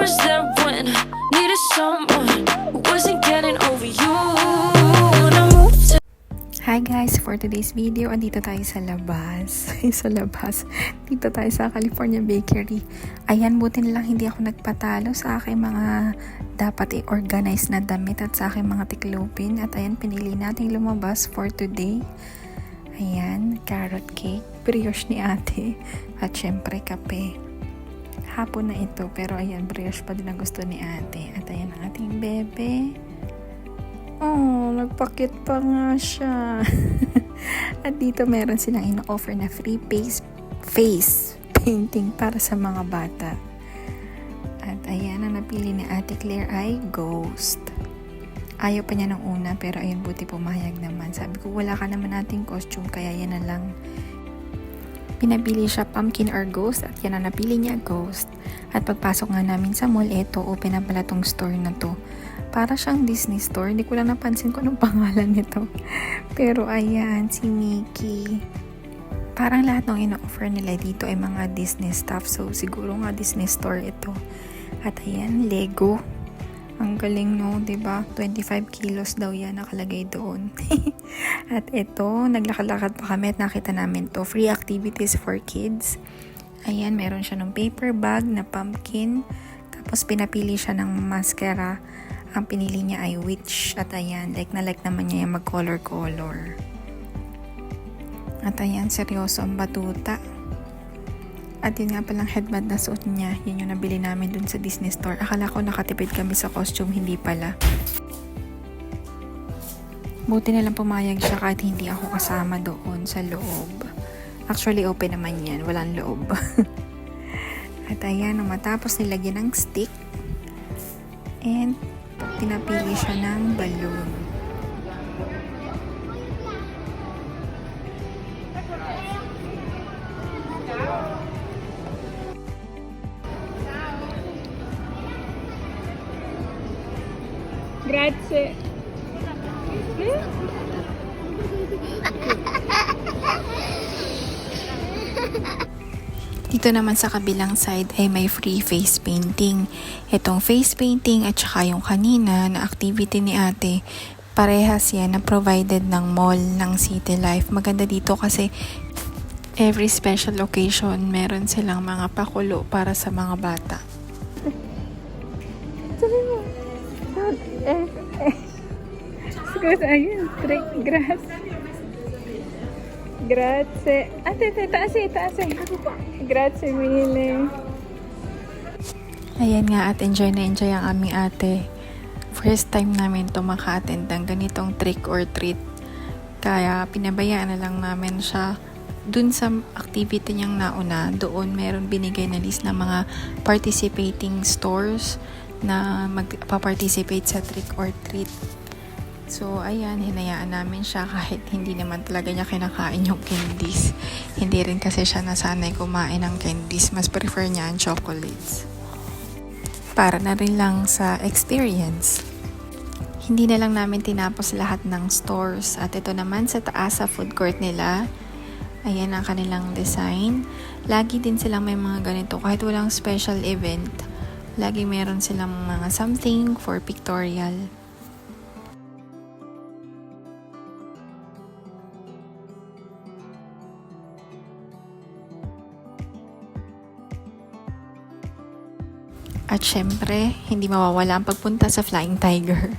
was there when I needed someone who wasn't getting over you. When I moved to Hi guys! For today's video, andito tayo sa labas. Sa labas. Dito tayo sa California Bakery. Ayan, buti na lang hindi ako nagpatalo sa aking mga dapat i-organize na damit at sa aking mga tiklopin. At ayan, pinili natin lumabas for today. Ayan, carrot cake, brioche ni ate, at syempre kape. Hapon na ito, pero ayan, brioche pa din ang gusto ni ate. At ayan ang ating bebe. Oh, nagpakit pa nga siya. At dito meron silang ino-offer na free face painting para sa mga bata. At ayan, ang napili ni Ate Claire ay Ghost. Ayaw pa niya nung una, pero ayun, buti pumayag naman. Sabi ko, wala ka naman nating costume, kaya yan na lang. Pinabili siya pumpkin or ghost, at yan ang napili niya, Ghost. At pagpasok nga namin sa mall, eto, open na pala tong store na to. Para siyang Disney store. Hindi ko lang napansin kung anong pangalan nito. Pero ayan, si Mickey. Parang lahat ng ino-offer nila dito ay mga Disney stuff. So, siguro nga Disney store ito. At ayan, Lego. Ang galing no, 'di ba? 25 kilos daw yan nakalagay doon. At ito, naglakad-lakad pa kami at nakita namin to. Free activities for kids. Ayan, meron siya ng paper bag na pumpkin. Tapos pinapili siya ng mascara. Ang pinili niya ay witch. At ayan, like naman niya yung mag-color-color. At ayan, seryoso ang batuta. At yun nga palang headband na suot niya. Yun yung nabili namin dun sa Disney store. Akala ko nakatipid kami sa costume, hindi pala. Buti na lang pumayag siya kahit hindi ako kasama doon sa loob. Actually, open naman yan. Walang loob. At ayan, matapos nilagyan ng stick. And pinapili siya ng balloon. Grazie. Dito naman sa kabilang side ay may free face painting. Itong face painting at saka yung kanina na activity ni ate, parehas yan na provided ng mall ng City Life. Maganda dito kasi every special occasion meron silang mga pakulo para sa mga bata. Scusa, ayun. Grazie. Ate, taas eh. Grazie mille. Ayan nga at enjoy na enjoy ang aming ate. First time namin to maka-attend ng ganitong trick or treat. Kaya pinabayaan na lang namin siya. Dun sa activity niyang nauna, doon meron binigay na list ng mga participating stores na magpa-participate sa trick or treat. So, ayan, hinayaan namin siya kahit hindi naman talaga niya kinakain yung candies. Hindi rin kasi siya nasanay kumain ng candies. Mas prefer niya ang chocolates. Para na rin lang sa experience. Hindi na lang namin tinapos lahat ng stores. At ito naman sa taas sa food court nila. Ayan ang kanilang design. Lagi din silang may mga ganito. Kahit walang special event, lagi meron silang mga something for pictorial. At syempre, hindi mawawala ang pagpunta sa Flying Tiger.